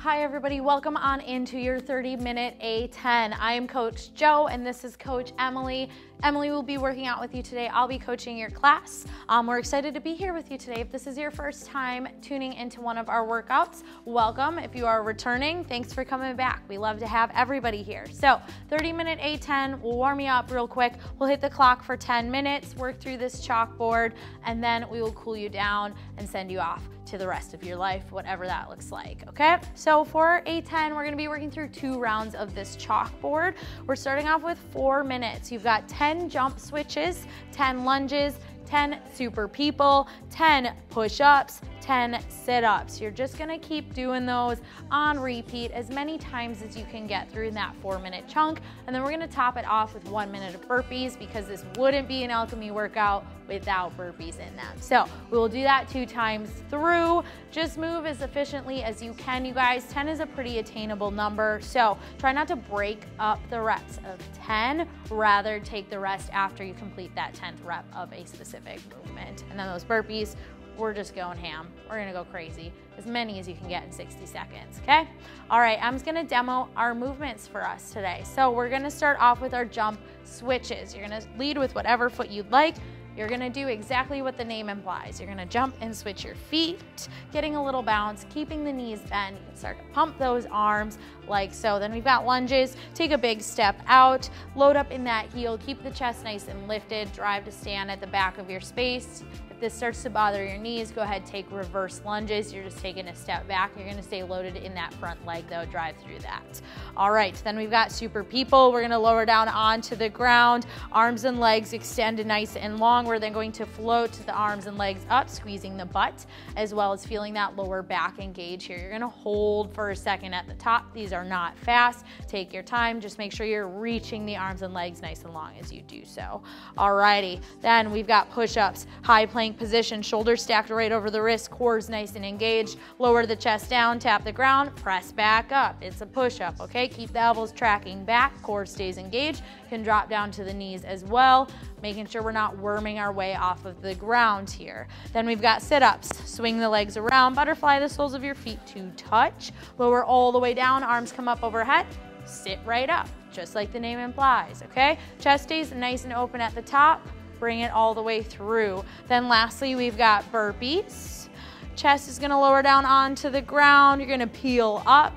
Hi everybody, welcome on into your 30-minute A10. I am Coach Joe and this is Coach Emily. Emily will be working out with you today. I'll be coaching your class. We're excited to be here with you today. If this is your first time tuning into one of our workouts, welcome. If you are returning, thanks for coming back. We love to have everybody here. So 30-minute A10, we'll warm you up real quick. We'll hit the clock for 10 minutes, work through this chalkboard, and then we will cool you down and send you off to the rest of your life, whatever that looks like, okay? So for A10, we're gonna be working through 2 rounds of this chalkboard. We're starting off with 4 minutes. You've got 10 jump switches, 10 lunges, 10 super people, 10 push-ups, 10 sit-ups. You're just gonna keep doing those on repeat as many times as you can get through in that 4-minute chunk. And then we're gonna top it off with 1 minute of burpees because this wouldn't be an Alchemy workout without burpees in them. So we will do that 2 times through. Just move as efficiently as you can, you guys. 10 is a pretty attainable number. So try not to break up the reps of 10, rather take the rest after you complete that 10th rep of a specific movement. And then those burpees, we're just going ham. We're gonna go crazy. As many as you can get in 60 seconds, okay? All right, I'm just gonna demo our movements for us today. So we're gonna start off with our jump switches. You're gonna lead with whatever foot you'd like. You're gonna do exactly what the name implies. You're gonna jump and switch your feet, getting a little bounce, keeping the knees bent. You can start to pump those arms like so. Then we've got lunges. Take a big step out, load up in that heel, keep the chest nice and lifted, drive to stand at the back of your space. If this starts to bother your knees, go ahead, take reverse lunges. You're just taking a step back. You're gonna stay loaded in that front leg though, drive through that. All right, then we've got super people. We're gonna lower down onto the ground, arms and legs extended nice and long. We're then going to float the arms and legs up, squeezing the butt, as well as feeling that lower back engage here. You're gonna hold for a second at the top. These are not fast. Take your time. Just make sure you're reaching the arms and legs nice and long as you do so. Alrighty, then we've got push-ups, high plank position, shoulders stacked right over the wrist, core's nice and engaged. Lower the chest down, tap the ground, press back up. It's a push-up, okay? Keep the elbows tracking back, core stays engaged. Can drop down to the knees as well, making sure we're not worming our way off of the ground here. Then we've got sit-ups. Swing the legs around, butterfly the soles of your feet to touch. Lower all the way down, arms come up overhead. Sit right up, just like the name implies, okay? Chest stays nice and open at the top. Bring it all the way through. Then lastly, we've got burpees. Chest is gonna lower down onto the ground. You're gonna peel up.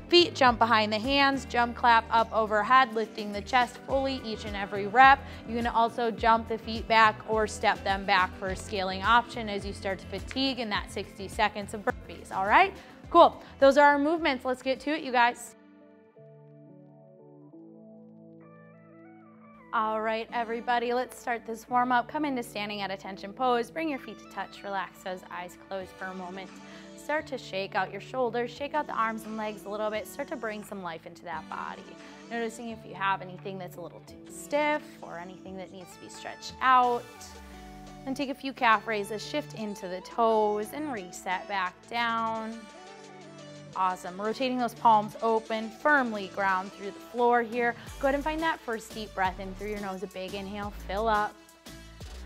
Feet jump behind the hands, jump clap up overhead, lifting the chest fully each and every rep. You can also jump the feet back or step them back for a scaling option as you start to fatigue in that 60 seconds of burpees, all right? Cool, those are our movements. Let's get to it, you guys. All right, everybody, let's start this warm up. Come into standing at attention pose. Bring your feet to touch, relax those eyes closed for a moment. Start to shake out your shoulders, shake out the arms and legs a little bit. Start to bring some life into that body. Noticing if you have anything that's a little too stiff or anything that needs to be stretched out. Then take a few calf raises, shift into the toes and reset back down. Awesome, rotating those palms open, firmly ground through the floor here. Go ahead and find that first deep breath in through your nose. A big inhale, fill up.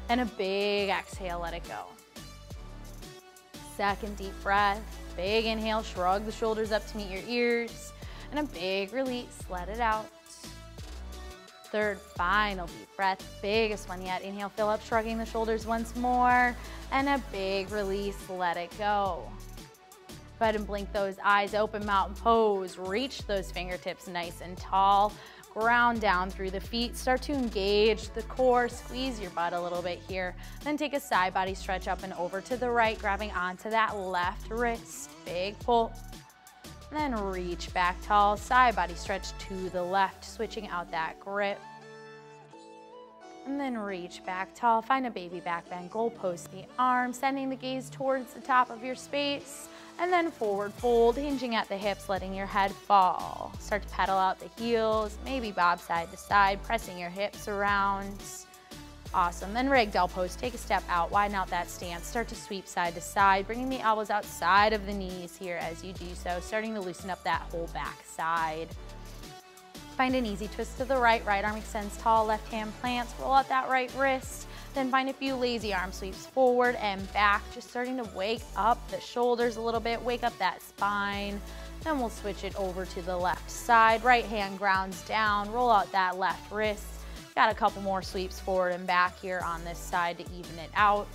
And a big exhale, let it go. Second deep breath, big inhale, shrug the shoulders up to meet your ears. And a big release, let it out. Third, final deep breath, biggest one yet. Inhale, fill up, shrugging the shoulders once more. And a big release, let it go. Go ahead and blink those eyes, open mountain pose. Reach those fingertips nice and tall. Ground down through the feet. Start to engage the core. Squeeze your butt a little bit here. Then take a side body stretch up and over to the right, grabbing onto that left wrist. Big pull. Then reach back tall. Side body stretch to the left, switching out that grip. And then reach back tall. Find a baby back bend. Goalpost the arms, sending the gaze towards the top of your space. And then forward fold, hinging at the hips, letting your head fall. Start to pedal out the heels, maybe bob side to side, pressing your hips around. Awesome, then ragdoll pose, take a step out, widen out that stance, start to sweep side to side, bringing the elbows outside of the knees here as you do so, starting to loosen up that whole back side. Find an easy twist to the right, right arm extends tall, left hand plants, roll out that right wrist, Then find a few lazy arm sweeps forward and back, just starting to wake up the shoulders a little bit, wake up that spine. Then we'll switch it over to the left side. Right hand grounds down, roll out that left wrist. Got a couple more sweeps forward and back here on this side to even it out.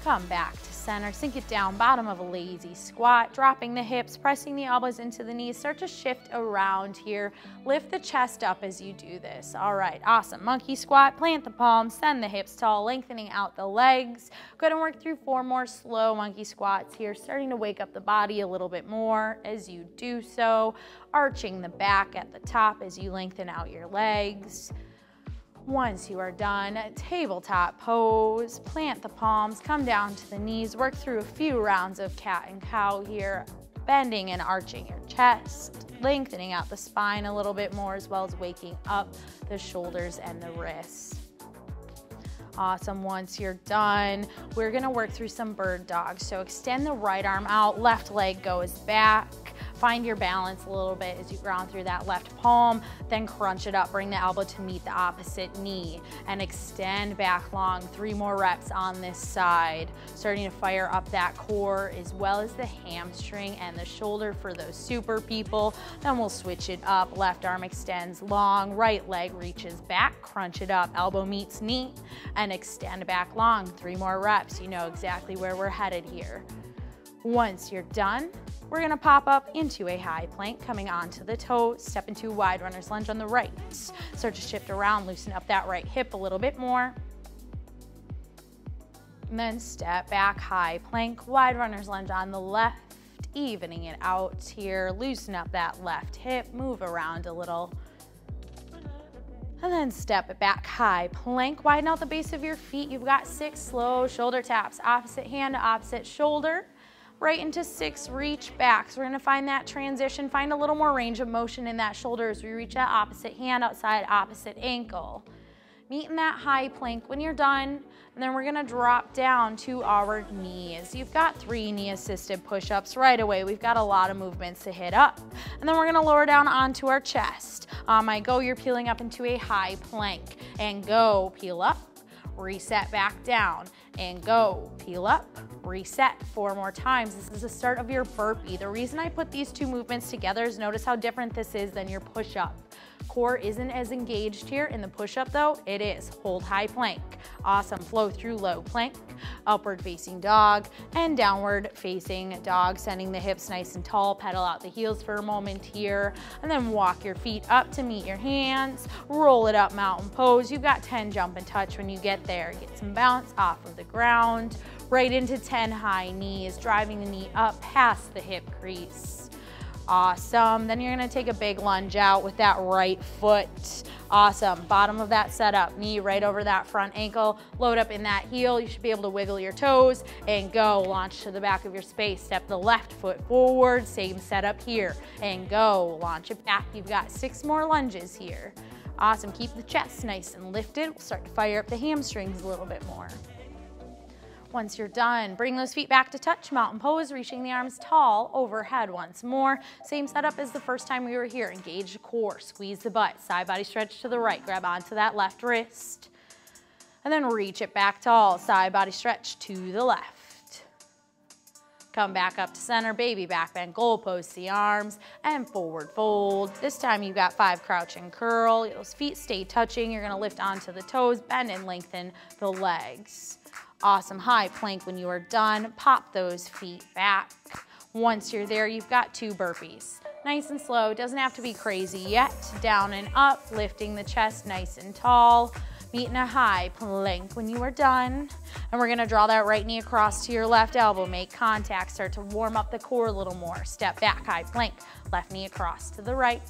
Come back to center, sink it down, bottom of a lazy squat, dropping the hips, pressing the elbows into the knees. Start to shift around here. Lift the chest up as you do this. All right, awesome. Monkey squat, plant the palms, send the hips tall, lengthening out the legs. Go ahead and work through 4 more slow monkey squats here, starting to wake up the body a little bit more as you do so. Arching the back at the top as you lengthen out your legs. Once you are done, tabletop pose, plant the palms, come down to the knees, work through a few rounds of cat and cow here, bending and arching your chest, lengthening out the spine a little bit more, as well as waking up the shoulders and the wrists. Awesome. Once you're done, we're gonna work through some bird dogs. So extend the right arm out, left leg goes back. Find your balance a little bit as you ground through that left palm, then crunch it up, bring the elbow to meet the opposite knee, and extend back long. 3 more reps on this side. Starting to fire up that core as well as the hamstring and the shoulder for those super people. Then we'll switch it up. Left arm extends long, right leg reaches back, crunch it up, elbow meets knee, and extend back long. 3 more reps. You know exactly where we're headed here. Once you're done, we're gonna pop up into a high plank, coming onto the toes, step into wide runner's lunge on the right. Start to shift around, loosen up that right hip a little bit more. And then step back, high plank, wide runner's lunge on the left, evening it out here. Loosen up that left hip, move around a little. And then step it back, high plank, widen out the base of your feet. You've got 6 slow shoulder taps, opposite hand to opposite shoulder. Right into 6, reach back. So we're gonna find that transition, find a little more range of motion in that shoulder as we reach that opposite hand outside opposite ankle. Meet in that high plank when you're done, and then we're gonna drop down to our knees. You've got 3 knee-assisted push-ups right away. We've got a lot of movements to hit up. And then we're gonna lower down onto our chest. On my go, you're peeling up into a high plank. And go, peel up, reset back down, and go, peel up, reset 4 more times. This is the start of your burpee. The reason I put these 2 movements together is notice how different this is than your push-up. Core isn't as engaged here. In the push-up though, it is. Hold high plank. Awesome. Flow through low plank, upward facing dog, and downward facing dog, sending the hips nice and tall. Pedal out the heels for a moment here, and then walk your feet up to meet your hands. Roll it up, mountain pose. You've got 10 jump and touch when you get there. Get some bounce off of the ground. Right into 10 high knees, driving the knee up past the hip crease. Awesome. Then you're gonna take a big lunge out with that right foot. Awesome. Bottom of that setup, knee right over that front ankle. Load up in that heel. You should be able to wiggle your toes and go. Launch to the back of your space. Step the left foot forward. Same setup here. And go. Launch it back. You've got 6 more lunges here. Awesome. Keep the chest nice and lifted. We'll start to fire up the hamstrings a little bit more. Once you're done, bring those feet back to touch, mountain pose, reaching the arms tall overhead once more. Same setup as the first time we were here. Engage the core, squeeze the butt, side body stretch to the right, grab onto that left wrist, and then reach it back tall, side body stretch to the left. Come back up to center, baby back bend, goal pose the arms, and forward fold. This time you've got 5 crouch and curl. Those feet stay touching. You're gonna lift onto the toes, bend and lengthen the legs. Awesome. High plank when you are done. Pop those feet back. Once you're there, you've got 2 burpees. Nice and slow. Doesn't have to be crazy yet. Down and up, lifting the chest nice and tall. Meet in a high plank when you are done. And we're going to draw that right knee across to your left elbow. Make contact. Start to warm up the core a little more. Step back, high plank. Left knee across to the right.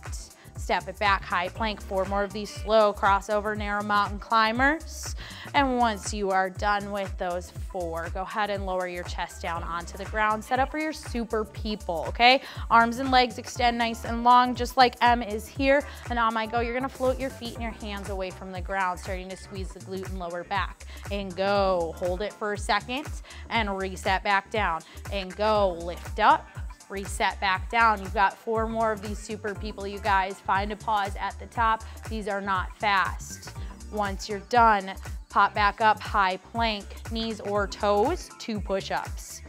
Step it back, high plank. 4 more of these slow crossover narrow mountain climbers. And once you are done with those 4, go ahead and lower your chest down onto the ground. Set up for your super people, okay? Arms and legs extend nice and long, just like M is here. And on my go, you're gonna float your feet and your hands away from the ground, starting to squeeze the glute and lower back. And go, hold it for a second, and reset back down. And go, lift up. Reset back down. You've got 4 more of these super people, you guys. Find a pause at the top. These are not fast. Once you're done, pop back up, high plank, knees or toes, 2 push-ups.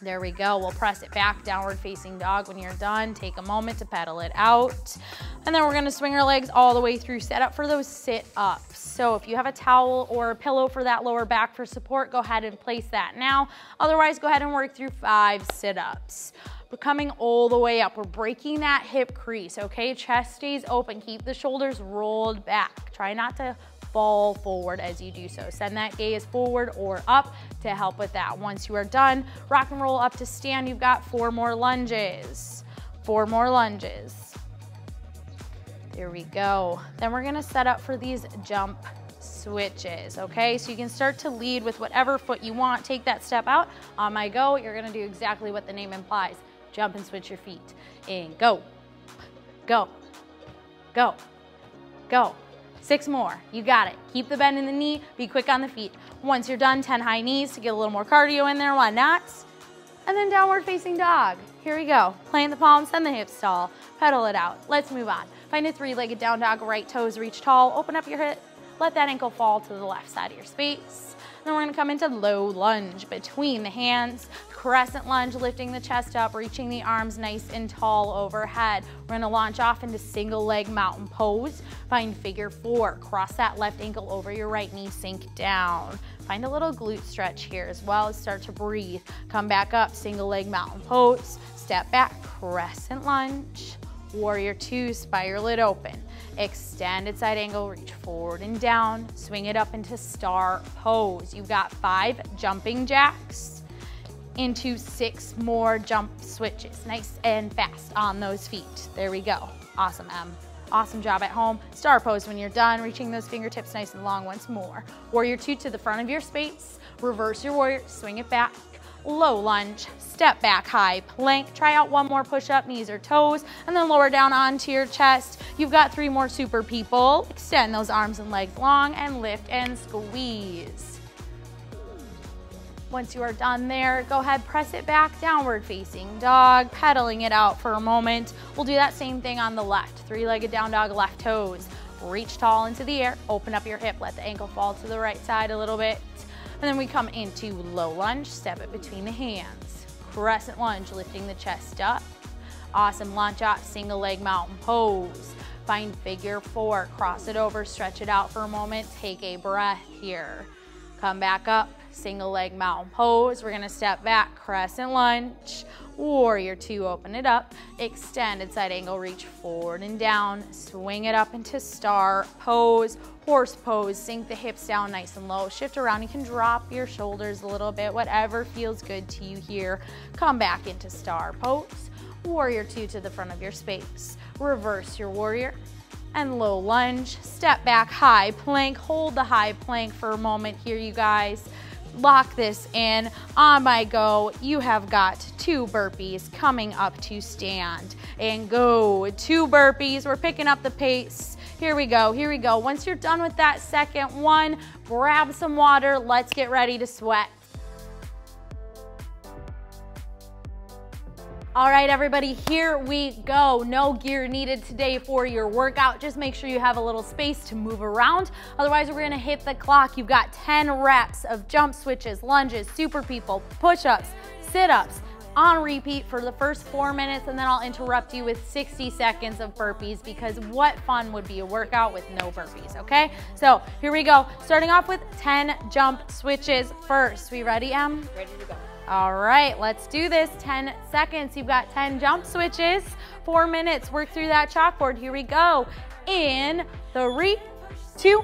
There we go. We'll press it back, downward facing dog. When you're done, take a moment to pedal it out. And then we're gonna swing our legs all the way through, set up for those sit-ups. So if you have a towel or a pillow for that lower back for support, go ahead and place that now. Otherwise, go ahead and work through 5 sit-ups. We're coming all the way up. We're breaking that hip crease, okay? Chest stays open. Keep the shoulders rolled back. Try not to fall forward as you do so. Send that gaze forward or up to help with that. Once you are done, rock and roll up to stand. You've got 4 more lunges. 4 more lunges. There we go. Then we're gonna set up for these jump switches, okay? So you can start to lead with whatever foot you want. Take that step out. On my go, you're gonna do exactly what the name implies. Jump and switch your feet. In, go, go, go, go. 6 more, you got it. Keep the bend in the knee, be quick on the feet. Once you're done, 10 high knees to get a little more cardio in there, why not? And then downward facing dog. Here we go. Plant the palms, send the hips tall, pedal it out. Let's move on. Find a 3-legged down dog, right toes reach tall, open up your hip, let that ankle fall to the left side of your space. Then we're gonna come into low lunge between the hands, crescent lunge, lifting the chest up, reaching the arms nice and tall overhead. We're gonna launch off into single leg mountain pose. Find figure 4, cross that left ankle over your right knee, sink down. Find a little glute stretch here as well as start to breathe. Come back up, single leg mountain pose. Step back, crescent lunge. Warrior 2, spiral it open. Extended side angle, reach forward and down. Swing it up into star pose. You've got 5 jumping jacks into 6 more jump switches. Nice and fast on those feet. There we go. Awesome, Em. Awesome job at home. Star pose when you're done, reaching those fingertips nice and long once more. Warrior 2 to the front of your space. Reverse your warrior, swing it back. Low lunge, step back, high plank. Try out 1 more push-up, knees or toes, and then lower down onto your chest. You've got 3 more super people. Extend those arms and legs long and lift and squeeze. Once you are done there, go ahead, press it back, downward facing dog, pedaling it out for a moment. We'll do that same thing on the left. 3-legged down dog, left toes. Reach tall into the air, open up your hip, let the ankle fall to the right side a little bit. And then we come into low lunge, step it between the hands. Crescent lunge, lifting the chest up. Awesome, launch off, single leg mountain pose. Find figure 4, cross it over, stretch it out for a moment, take a breath here. Come back up, single leg mountain pose. We're gonna step back, crescent lunge. Warrior 2, open it up. Extended side angle, reach forward and down. Swing it up into star pose. Horse pose, sink the hips down nice and low. Shift around, you can drop your shoulders a little bit, whatever feels good to you here. Come back into star pose. Warrior 2 to the front of your space. Reverse your warrior and low lunge. Step back, high plank. Hold the high plank for a moment here, you guys. Lock this in. On my go, you have got 2 burpees coming up to stand. And go, 2 burpees. We're picking up the pace. Here we go, here we go. Once you're done with that second one, grab some water. Let's get ready to sweat. All right, everybody, here we go. No gear needed today for your workout. Just make sure you have a little space to move around. Otherwise, we're gonna hit the clock. You've got 10 reps of jump switches, lunges, super people, push-ups, sit-ups, on repeat for the first 4 minutes, and then I'll interrupt you with 60 seconds of burpees, because what fun would be a workout with no burpees, okay? So here we go. Starting off with 10 jump switches first. We ready, Em? Ready to go. All right, let's do this. 10 seconds. You've got 10 jump switches. 4 minutes. Work through that chalkboard. Here we go. In 3, 2,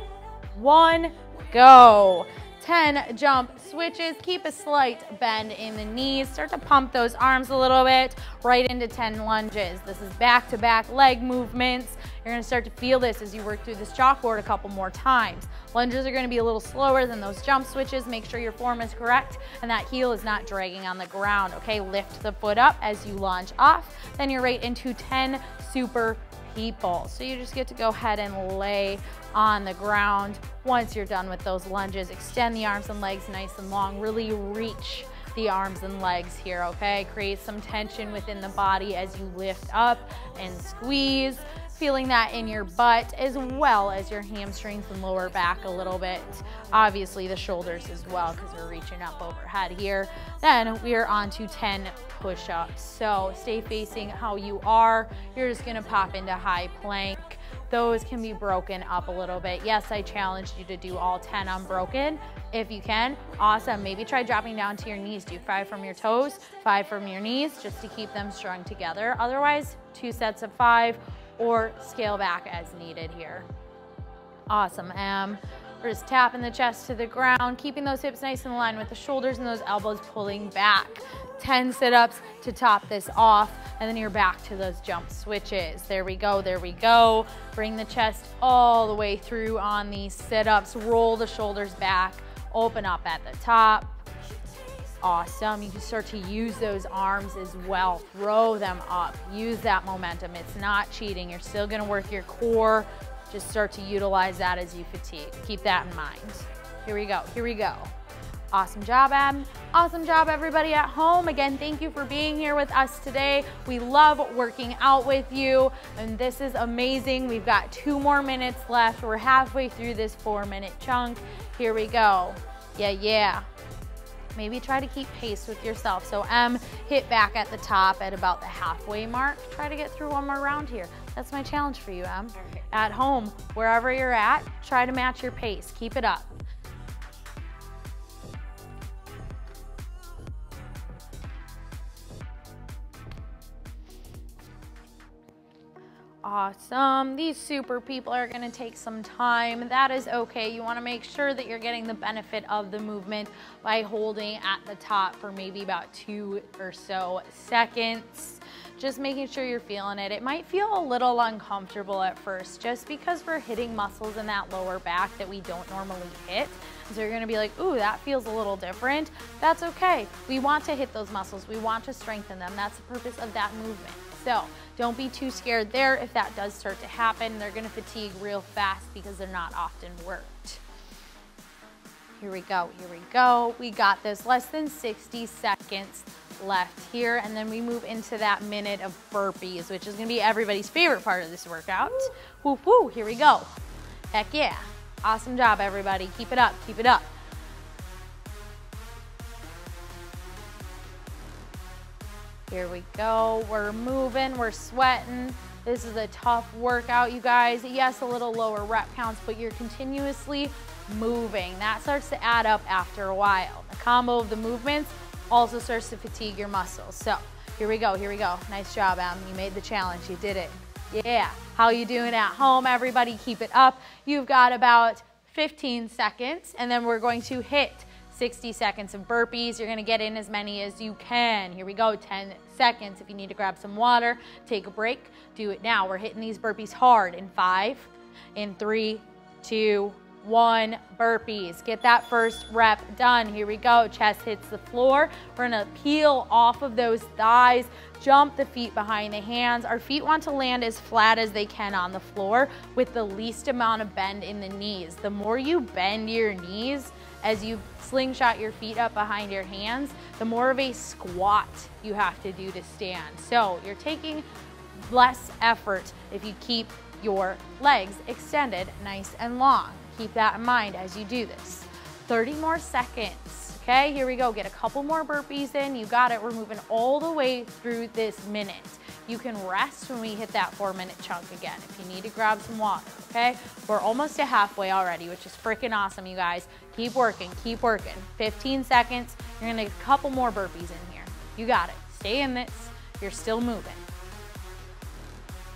1, go. 10 jump switches. Keep a slight bend in the knees. Start to pump those arms a little bit. Right into 10 lunges. This is back-to-back leg movements. You're gonna start to feel this as you work through this chalkboard a couple more times. Lunges are gonna be a little slower than those jump switches. Make sure your form is correct and that heel is not dragging on the ground, okay? Lift the foot up as you launch off. Then you're right into 10 super people. So you just get to go ahead and lay on the ground. Once you're done with those lunges, extend the arms and legs nice and long. Really reach the arms and legs here, okay? Create some tension within the body as you lift up and squeeze, feeling that in your butt as well as your hamstrings and lower back a little bit. Obviously the shoulders as well, because we're reaching up overhead here. Then we are on to 10 push-ups. So stay facing how you are. You're just gonna pop into high plank. Those can be broken up a little bit. Yes, I challenged you to do all 10 unbroken. If you can, awesome. Maybe try dropping down to your knees. Do 5 from your toes, 5 from your knees, just to keep them strung together. Otherwise, 2 sets of 5 or scale back as needed here. Awesome, we're just tapping the chest to the ground, keeping those hips nice in line with the shoulders and those elbows pulling back. 10 sit-ups to top this off, and then you're back to those jump switches. There we go, there we go. Bring the chest all the way through on these sit-ups. Roll the shoulders back, open up at the top. Awesome. You can start to use those arms as well. Throw them up. Use that momentum. It's not cheating. You're still going to work your core. Just start to utilize that as you fatigue. Keep that in mind. Here we go. Here we go. Awesome job, Em. Awesome job, everybody at home. Again, thank you for being here with us today. We love working out with you, and this is amazing. We've got 2 more minutes left. We're halfway through this 4-minute chunk. Here we go. Yeah. Maybe try to keep pace with yourself. So hit back at the top at about the halfway mark. Try to get through 1 more round here. That's my challenge for you, Okay. At home, wherever you're at, try to match your pace. Keep it up. Awesome. These super people are going to take some time. That is okay. You want to make sure that you're getting the benefit of the movement by holding at the top for maybe about 2 or so seconds. Just making sure you're feeling it. It might feel a little uncomfortable at first just because we're hitting muscles in that lower back that we don't normally hit. So you're going to be like, ooh, that feels a little different. That's okay. We want to hit those muscles. We want to strengthen them. That's the purpose of that movement. So don't be too scared there. If that does start to happen, they're going to fatigue real fast because they're not often worked. Here we go. Here we go. We got this. Less than 60 seconds left here, and then we move into that minute of burpees, which is going to be everybody's favorite part of this workout. Woo woo. Here we go. Heck yeah. Awesome job, everybody. Keep it up. Keep it up. Here we go. We're moving. We're sweating. This is a tough workout, you guys. Yes, a little lower rep counts, but you're continuously moving. That starts to add up after a while. The combo of the movements also starts to fatigue your muscles. So here we go. Here we go. Nice job, Em. You made the challenge. You did it. Yeah. How you doing at home, everybody? Keep it up. You've got about 15 seconds, and then we're going to hit 60 seconds of burpees. You're going to get in as many as you can. Here we go. 10 seconds. If you need to grab some water, take a break, do it now. We're hitting these burpees hard in 5, in 3, 2, 1, burpees. Get that first rep done. Here we go. Chest hits the floor. We're going to peel off of those thighs, jump the feet behind the hands. Our feet want to land as flat as they can on the floor with the least amount of bend in the knees. The more you bend your knees as you slingshot your feet up behind your hands, the more of a squat you have to do to stand. So you're taking less effort if you keep your legs extended nice and long. Keep that in mind as you do this. 30 more seconds. Okay, here we go. Get a couple more burpees in. You got it. We're moving all the way through this minute. You can rest when we hit that 4-minute chunk again if you need to grab some water, okay? We're almost to halfway already, which is freaking awesome, you guys. Keep working, keep working. 15 seconds. You're gonna get a couple more burpees in here. You got it. Stay in this. You're still moving.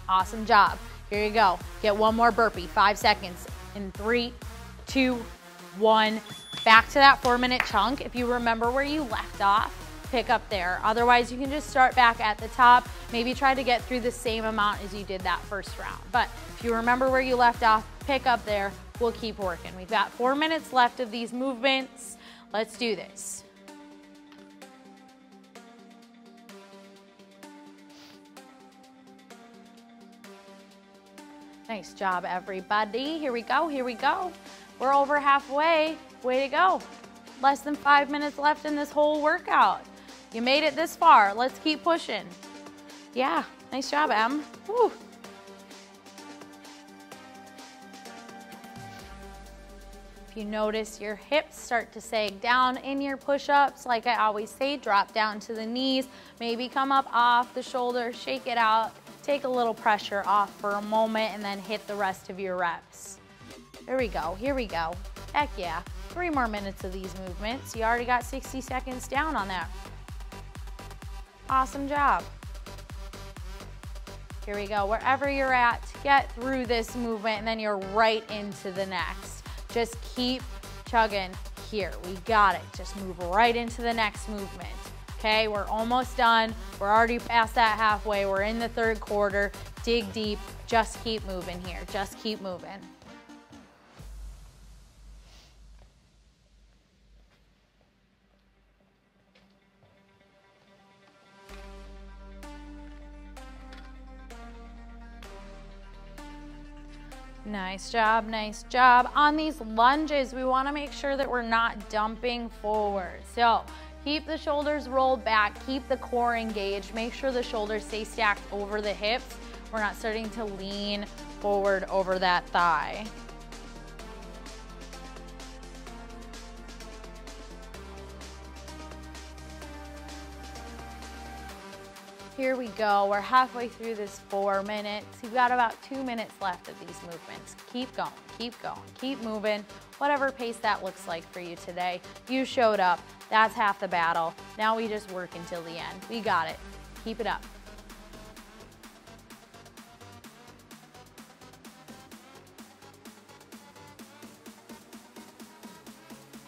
Awesome job. Here you go. Get one more burpee. 5 seconds. In 3, 2, 1. Back to that 4-minute chunk. If you remember where you left off, pick up there. Otherwise, you can just start back at the top. Maybe try to get through the same amount as you did that first round. But if you remember where you left off, pick up there. We'll keep working. We've got 4 minutes left of these movements. Let's do this. Nice job, everybody. Here we go, here we go. We're over halfway. Way to go. Less than 5 minutes left in this whole workout. You made it this far. Let's keep pushing. Yeah, nice job, Em. Woo. If you notice your hips start to sag down in your push-ups, like I always say, drop down to the knees, maybe come up off the shoulders, shake it out, take a little pressure off for a moment, and then hit the rest of your reps. Here we go, here we go. Heck yeah, 3 more minutes of these movements. You already got 60 seconds down on that. Awesome job. Here we go, wherever you're at, get through this movement, and then you're right into the next. Just keep chugging here. We got it. Just move right into the next movement. Okay, we're almost done. We're already past that halfway. We're in the 3rd quarter. Dig deep. Just keep moving here. Just keep moving. Nice job, nice job. On these lunges, we want to make sure that we're not dumping forward. So keep the shoulders rolled back, keep the core engaged, make sure the shoulders stay stacked over the hips. We're not starting to lean forward over that thigh. Here we go, we're halfway through this 4 minutes. You've got about 2 minutes left of these movements. Keep going, keep moving, whatever pace that looks like for you today. You showed up, that's half the battle. Now we just work until the end. We got it, keep it up.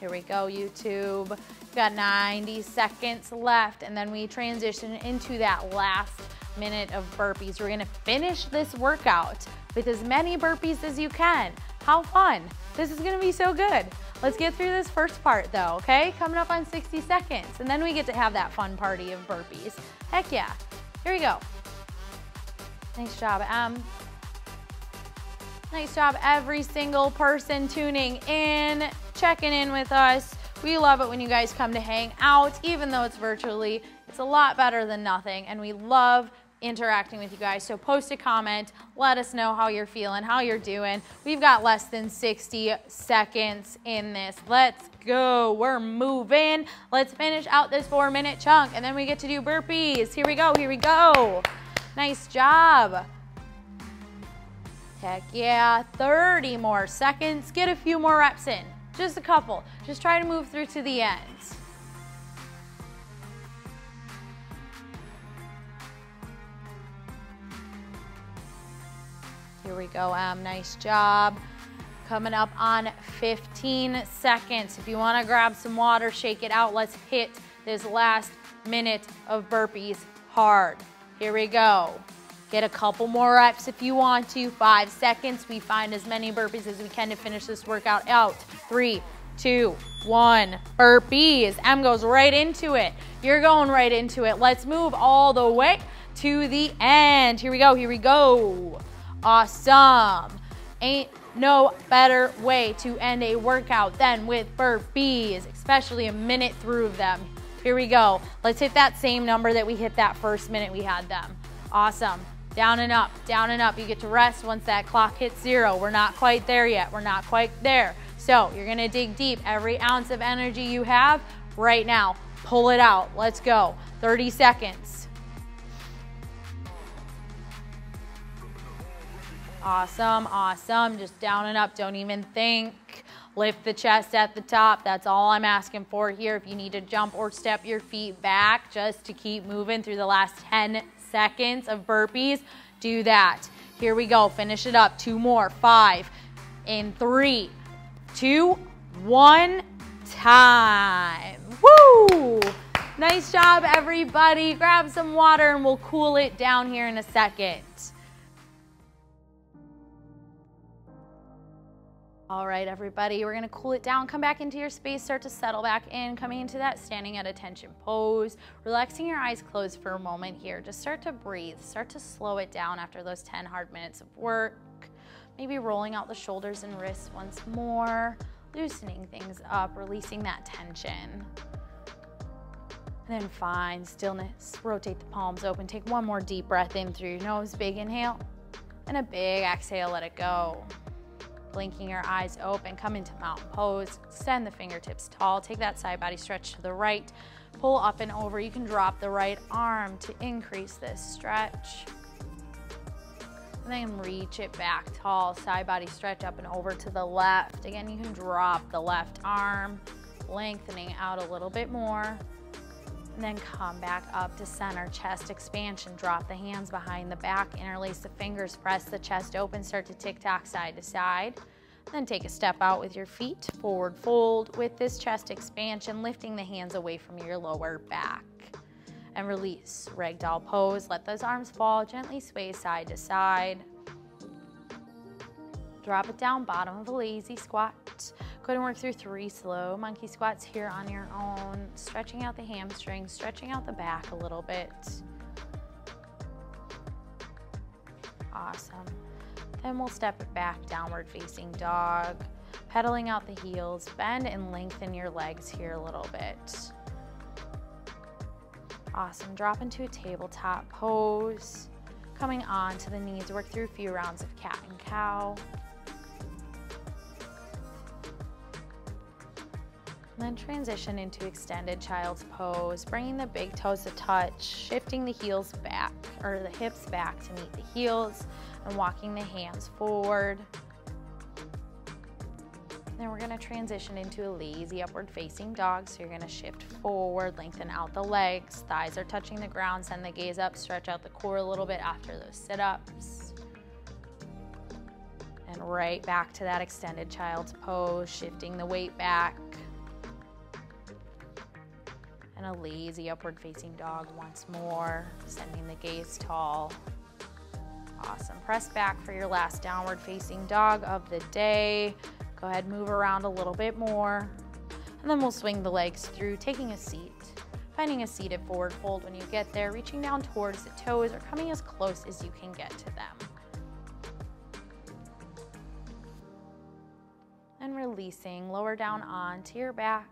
Here we go, YouTube. We've got 90 seconds left, and then we transition into that last minute of burpees. We're gonna finish this workout with as many burpees as you can. How fun. This is gonna be so good. Let's get through this first part though, okay? Coming up on 60 seconds, and then we get to have that fun party of burpees. Heck yeah. Here we go. Nice job, Em. Nice job, every single person tuning in, checking in with us. We love it when you guys come to hang out, even though it's virtually. It's a lot better than nothing, and we love interacting with you guys. So post a comment, let us know how you're feeling, how you're doing. We've got less than 60 seconds in this. Let's go, we're moving. Let's finish out this 4-minute chunk, and then we get to do burpees. Here we go, here we go. Nice job. Heck yeah, 30 more seconds. Get a few more reps in. Just a couple. Just try to move through to the end. Here we go, Em. Nice job. Coming up on 15 seconds. If you want to grab some water, shake it out. Let's hit this last minute of burpees hard. Here we go. Get a couple more reps if you want to. 5 seconds. We find as many burpees as we can to finish this workout out. 3, 2, 1. Burpees. Em goes right into it. You're going right into it. Let's move all the way to the end. Here we go. Here we go. Awesome. Ain't no better way to end a workout than with burpees, especially a minute through them. Here we go. Let's hit that same number that we hit that first minute we had them. Awesome. Down and up, down and up. You get to rest once that clock hits 0. We're not quite there yet. We're not quite there. So you're gonna dig deep. Every ounce of energy you have right now, pull it out. Let's go. 30 seconds. Awesome, awesome. Just down and up, don't even think. Lift the chest at the top. That's all I'm asking for here. If you need to jump or step your feet back just to keep moving through the last 10 seconds of burpees, do that. Here we go, finish it up. 2 more, 5, in 3, 2, 1, time. Woo! Nice job, everybody. Grab some water and we'll cool it down here in a second. All right, everybody, we're gonna cool it down, come back into your space, start to settle back in, coming into that standing at attention pose, relaxing your eyes closed for a moment here. Just start to breathe, start to slow it down after those 10 hard minutes of work. Maybe rolling out the shoulders and wrists once more, loosening things up, releasing that tension. And then find stillness. Rotate the palms open. Take one more deep breath in through your nose. Big inhale. And a big exhale, let it go. Blinking your eyes open, come into mountain pose. Extend the fingertips tall. Take that side body stretch to the right. Pull up and over. You can drop the right arm to increase this stretch. And then reach it back tall. Side body stretch up and over to the left. Again, you can drop the left arm, lengthening out a little bit more. And then come back up to center, chest expansion. Drop the hands behind the back, interlace the fingers, press the chest open, start to tick-tock side to side. Then take a step out with your feet, forward fold with this chest expansion, lifting the hands away from your lower back. And release, ragdoll pose. Let those arms fall, gently sway side to side. Drop it down, bottom of a lazy squat. Go ahead and work through 3 slow monkey squats here on your own, stretching out the hamstrings, stretching out the back a little bit. Awesome. Then we'll step it back, downward facing dog, pedaling out the heels, bend and lengthen your legs here a little bit. Awesome. Drop into a tabletop pose. Coming on to the knees, work through a few rounds of cat and cow. And then transition into extended child's pose, bringing the big toes to touch, shifting the heels back, or the hips back to meet the heels, and walking the hands forward. Then we're gonna transition into a lazy upward facing dog. So you're gonna shift forward, lengthen out the legs, thighs are touching the ground, send the gaze up, stretch out the core a little bit after those sit-ups. And right back to that extended child's pose, shifting the weight back. And a lazy upward facing dog once more, sending the gaze tall. Awesome. Press back for your last downward facing dog of the day. Go ahead, move around a little bit more. And then we'll swing the legs through, taking a seat. Finding a seated forward fold when you get there, reaching down towards the toes or coming as close as you can get to them. And releasing, lower down onto your back.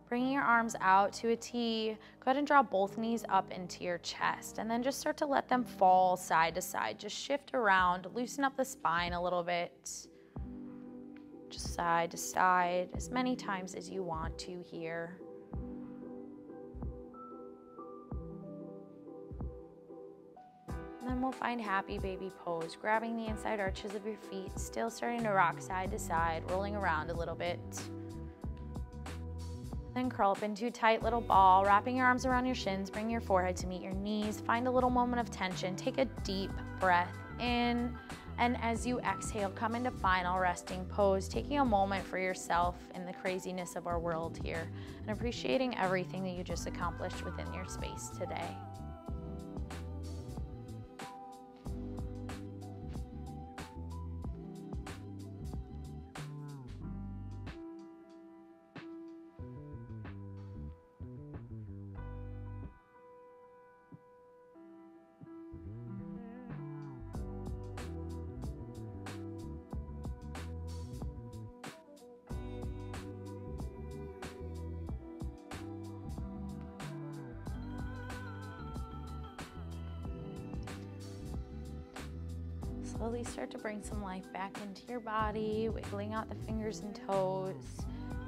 Bringing your arms out to a T. Go ahead and draw both knees up into your chest and then just start to let them fall side to side. Just shift around, loosen up the spine a little bit. Just side to side as many times as you want to here. And then we'll find happy baby pose, grabbing the inside arches of your feet, still starting to rock side to side, rolling around a little bit. Then curl up into a tight little ball, wrapping your arms around your shins, bring your forehead to meet your knees, find a little moment of tension, take a deep breath in, and as you exhale, come into final resting pose, taking a moment for yourself in the craziness of our world here, and appreciating everything that you just accomplished within your space today. Slowly start to bring some life back into your body, wiggling out the fingers and toes,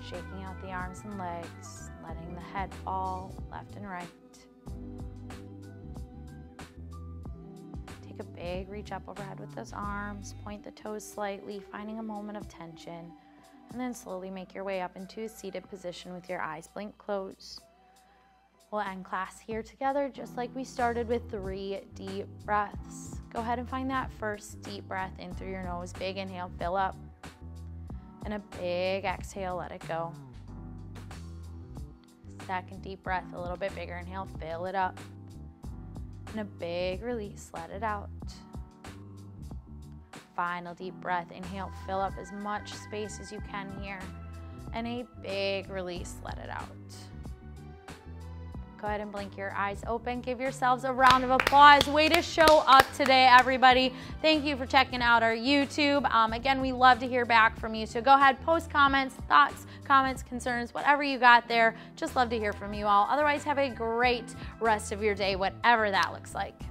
shaking out the arms and legs, letting the head fall left and right. Take a big reach up overhead with those arms, point the toes slightly, finding a moment of tension, and then slowly make your way up into a seated position with your eyes blink closed. We'll end class here together just like we started with 3 deep breaths. Go ahead and find that first deep breath in through your nose. Big inhale, fill up. And a big exhale, let it go. Second deep breath, a little bit bigger inhale, fill it up. And a big release, let it out. Final deep breath, inhale, fill up as much space as you can here. And a big release, let it out. Go ahead and blink your eyes open. Give yourselves a round of applause. Way to show up today, everybody. Thank you for checking out our YouTube. Again, we love to hear back from you. So go ahead, post comments, thoughts, comments, concerns, whatever you got there. Just love to hear from you all. Otherwise, have a great rest of your day, whatever that looks like.